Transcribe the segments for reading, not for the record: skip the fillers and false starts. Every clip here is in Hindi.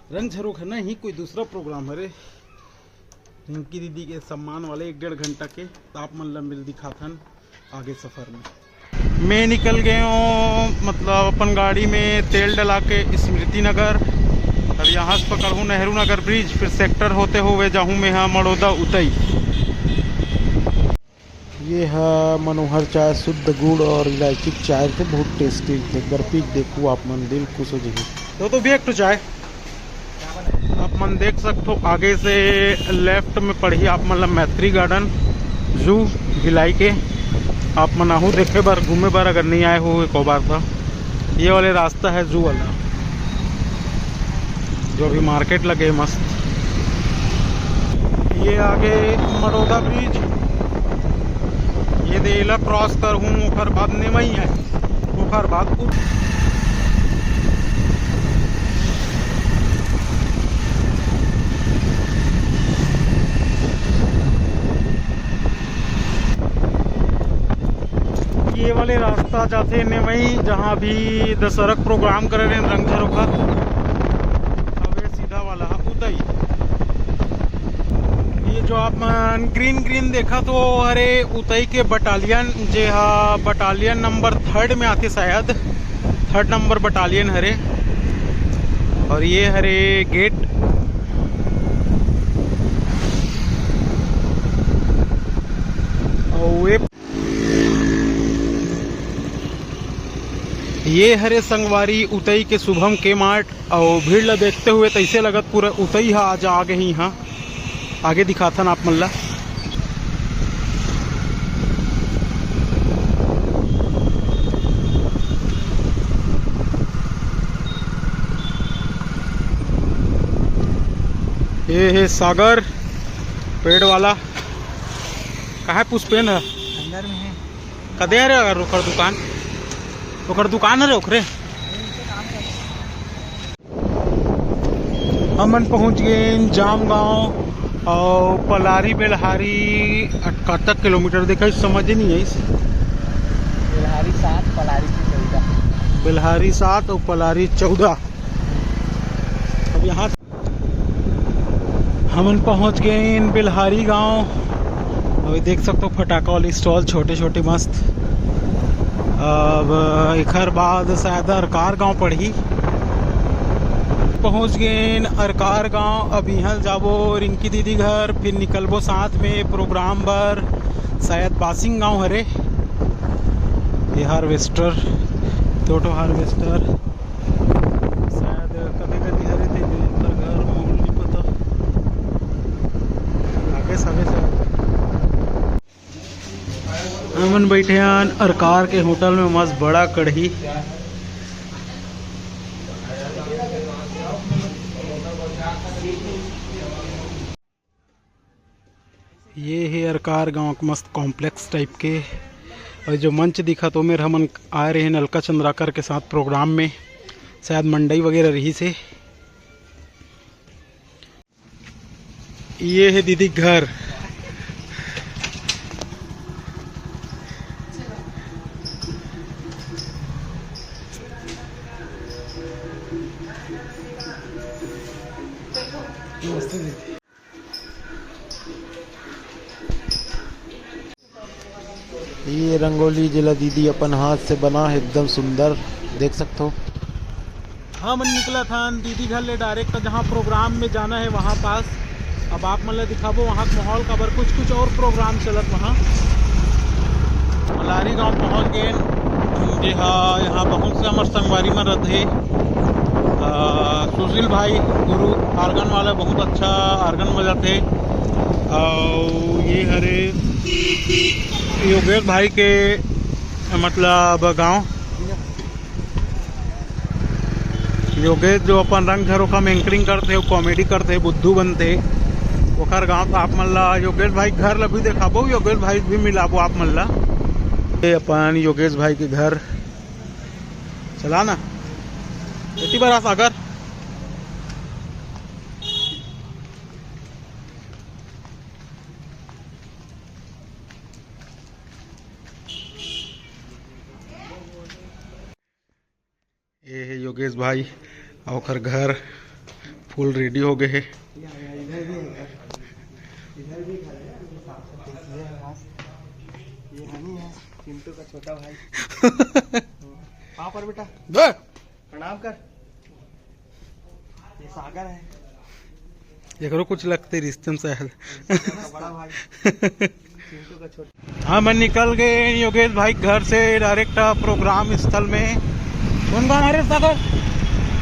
रंग झरोख है नहीं, कोई दूसरा प्रोग्राम है रे। रिंकी दीदी के सम्मान वाले 1-1.5 घंटा के तापमान लंबिल दिखाथन आगे सफ़र में। मैं निकल गए हूँ मतलब अपन गाड़ी में तेल डला के स्मृति नगर। अब यहाँ से पकड़ूँ नेहरू नगर ब्रिज, फिर सेक्टर होते हुए जाऊँ मैं यहाँ मड़ौदा उतई। ये है मनोहर चाय, शुद्ध गुड़ और इलायची चाय थे, बहुत टेस्टी थे। एक बार पी देखो आप, मन दिल खुश हो जाए। तो भी एक तो चाय आप मन देख सकते हो। आगे से लेफ्ट में पड़ी आप मतलब मैत्री गार्डन जू भिलाई के। आप मनाहू देखे बार घूमे बार अगर नहीं आए हो एक बार था। ये वाले रास्ता है जू वाला, जो अभी मार्केट लगे मस्त। ये आगे मड़ौदा ब्रिज, ये देला क्रॉस कर हूँ ओखर बाद नेमई है, ओखर बाद ये वाले रास्ता जाते नेमई, जहाँ भी दशहरक प्रोग्राम कर रहे हैं रंग झरोखा। अब सीधा वाला उदय। ये जो आप ग्रीन ग्रीन देखा तो अरे उतई के बटालियन, जे हा बटालियन नंबर 3 में आते शायद, 3 नंबर बटालियन हरे। और ये हरे गेट। और ये हरे संगवारी उतई के शुभम के मार्ट। और भीड़ ला देखते हुए तो ऐसे लगत पूरा उतई हा आज आगे ही। हाँ आगे दिखाथन आप मल्ला। ये है सागर पेड़ वाला। कहाँ पुष्पेन है अंदर में है। कदे है रे ओकर दुकान, ओकर दुकान है रे ओकरे। हमन पहुंच गए जाम गांव और पलारी बेलहारी 78 किलोमीटर देखा, समझ नहीं है। बेलहारी 7 पलारी 14। बेलहारी 7 और पलारी 14। अब यहाँ हमन पहुंच गए बेलहारी गांव। और देख सकते हो फटाका वाली स्टॉल छोटे छोटे मस्त। अब एक बाद शायद अरकार गांव पड़ी। पहुंच गए अरकार गांव। अब यहाँ जाबो रिंकी दीदी घर, फिर निकलबो साथ में प्रोग्राम बर शायद बासिंग गांव हरे। ये हार्वेस्टर, टोटो हार्वेस्टर शायद कभी कभी हरे थे घर मोल नहीं पता आगे सवे। हमन बैठे हैं अरकार के होटल में, मस्त बड़ा कढ़ी। ये है अरकार गांव का मस्त कॉम्प्लेक्स टाइप के। और जो मंच दिखा तो मेरे हमन आए रहे नलका चंद्राकर के साथ प्रोग्राम में, शायद मंडई वगैरह रही से। ये है दीदी घर। ये रंगोली जिला दीदी अपन हाथ से बना है, एकदम सुंदर देख सकते हो। हाँ मन निकला था दीदी घर ले डायरेक्ट, जहाँ प्रोग्राम में जाना है वहाँ पास। अब आप मतलब दिखाबो वहाँ का माहौल का बर, कुछ और प्रोग्राम चलत वहाँ। मलारी गांव पहुँच गए। जी हाँ, यहाँ बहुत से हमारे संगवारी में रहते। सुशील भाई गुरु आर्गन वाला बहुत अच्छा आर्गन बजाते। और ये हरे योगेश भाई के मतलब गांव, योगेश जो अपन रंग झरोखा में एंकरिंग करते, कॉमेडी करते, बुद्धू बनते, ओकर गांव। तो आप मल्ला योगेश भाई घर ला भी देखाबो, योगेश भाई भी मिलाबो आप मल्ला। ये अपन योगेश भाई के घर चला ना इतनी बार सागर। ये है योगेश भाई और घर फुल रेडी हो गए हैं। इधर भी है घर, इधर भी घर है। ये है घास, ये हनी है चिंटू का छोटा भाई। वहाँ पर बेटा प्रणाम कर। ये सागर है, ये करो कुछ लगते रिश्ते में शायद। बड़ा भाई चिंटू का छोटा। हाँ, मैं निकल गए योगेश भाई घर से डायरेक्ट प्रोग्राम स्थल में। कौन गाँव हमारे सागर?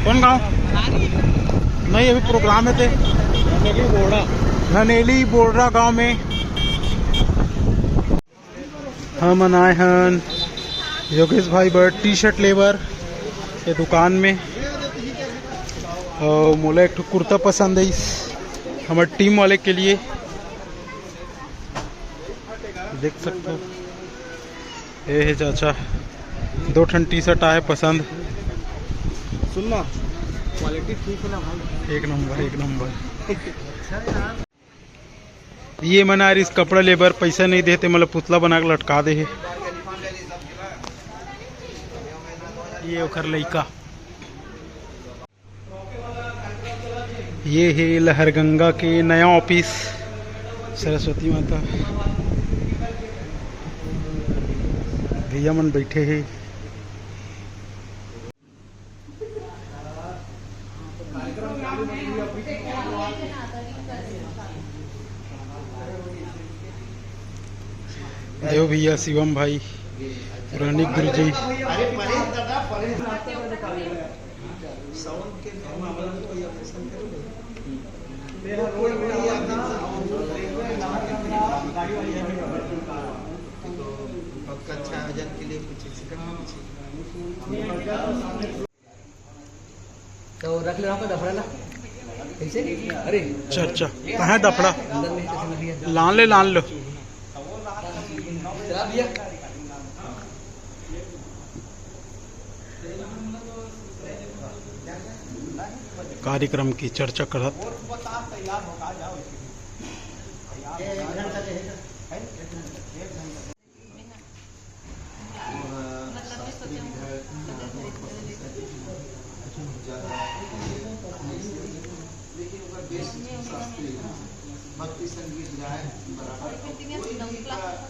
कौन गाँव? नहीं, अभी प्रोग्राम में थे ननेली बोर्डा गांव में। हम आए हैं योगेश भाई बर्ड टी शर्ट लेबर के दुकान में। और मोला एक कुर्ता पसंद है हमारे टीम वाले के लिए, देख सकते हो। ये है चाचा, 2 ठन टी शर्ट आए पसंद। सुनना क्वालिटी ठीक है ना भाई? एक नंबर एक नंबर। ये मना इस कपड़ा लेबर पैसा नहीं देते, मतलब पुतला बना के लटका दे है। ये ओखर लइका। ये है लहरगंगा के नया ऑफिस, सरस्वती माता। भैया मन बैठे हैं। देव भैया, शिवम भाई, पुरानी गुरु जी। तो रख ले पे दफड़ा ना कैसे? अरे अच्छा कहाँ डफड़ा? अंदर में कैसे दिया? लान लो। भैया कार्यक्रम की चर्चा करत। भक्ति संगीत गाए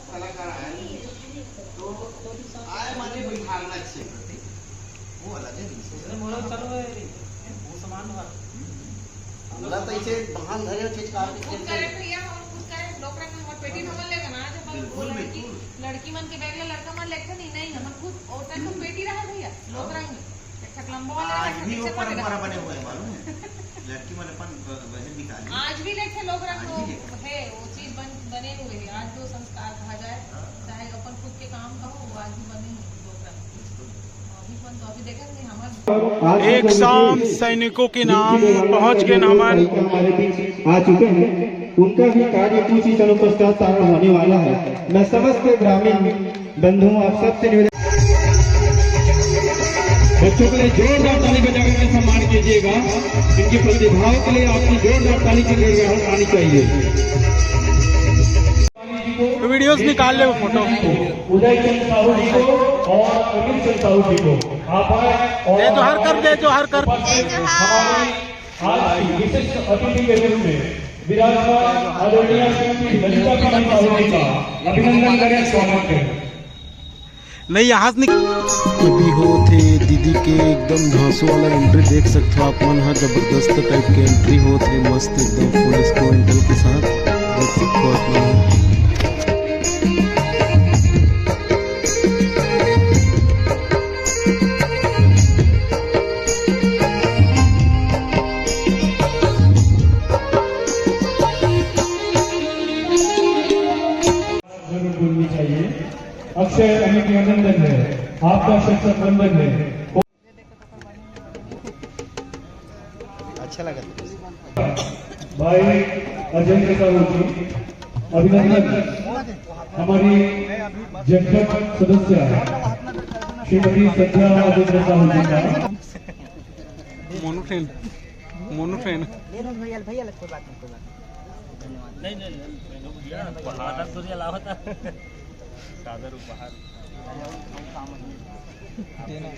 कलाकार आए तो आए माने बिठाना चाहिए, वो अलग है। वो सामान बोला तो इसे बहान धरे चीज का कुछ करे भैया और कुछ करे लोग रख हम पेटी भवन लेगा ना जब वो लड़की मन के बैग ले लड़का मन लेके नहीं हम खुद और तक पेटी रहा भैया लोग रंग एक लंबा वाला आज भी वो परंपरा बने हुए हैं मालूम है। लड़की मन अपन बहन निकाली आज भी लेके लोग रंग है, वो चीज बने हुए हैं। आज जो संस्कार कहा जाए चाहे अपन खुद के काम का हो वो आज भी बने हैं लोग रंग। अभी अपन तो अभी देखेंगे हमारे एक शाम सैनिकों के नाम पहुंच गए हमारे बीच आ चुके हैं। उनका भी कार्य कुछ ही क्षणों पश्चात प्रारंभ होने वाला है। मैं समस्त ग्रामीण बंधुओं आप सबसे निवेदन, बच्चों के लिए जोरदार ताली बजाकर के सम्मान कीजिएगा। इनकी प्रतिभाओं के लिए आपकी जोरदार ताली की गड़गड़ाहट आनी चाहिए। वीडियोस निकाल ले वो फोटो। उदय चंद साहू जी को और अमित चंद साहू जी को आप दे जो हर कर, दे जो हर कर। हमारे आज की विशिष्ट अतिथि के रूप में विराजमान आदरणीय श्रीमती ललिता कुमारी साहू जी का अभिनंदन करें, स्वागत करें। नहीं यहाँ से अभी हो थे दीदी के एकदम धांसू वाला एंट्री देख सकते हो आप मन। हाँ, जबरदस्त टाइप के एंट्री हो थे, मस्त एकदम फुल इसको एंट्री के साथ देख सकते हो आप मन। अक्षय अभिनंदन है, आपका शिक्षक बंधन है। अच्छा लगा भाई अजय साहू जी अभिनंदन। हमारी जनपद सदस्य श्रीमती संध्या अजय साहू जी का मोनू ट्रेन भैया लगता बात नहीं उपहार तो अलावा था सादर उपहार देना।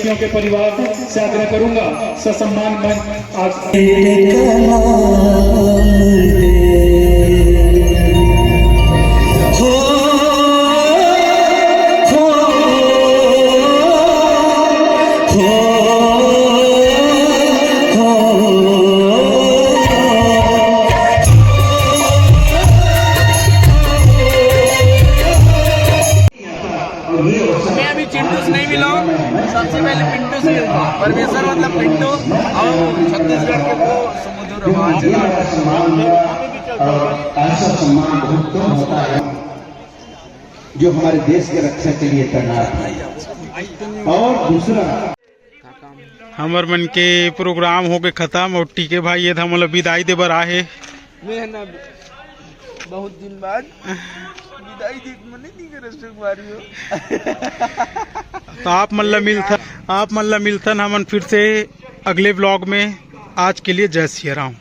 व्यक्तियों के परिवार से आग्रह करूंगा ससम्मान मंच आज मैं अभी चिंटू से नहीं मिला हूँ, सबसे पहले पिंटू से मिलता हूँ। परमेश्वर मतलब पिंटू और छत्तीसगढ़ के वो समुद्र ऐसा सम्मान बहुत कम होता है जो हमारे देश के रक्षा के लिए तैनात है। और दूसरा हमर मन के प्रोग्राम हो के खत्म और टीके भाई ये था मतलब विदाई दे बर आहे। मैं ना बहुत दिन बाद विदाई दी मने दी के रेस्टोरेंट मारी हो। तो आप मल्ला मिलथन हमन फिर से अगले व्लॉग में। आज के लिए जय सिया राम।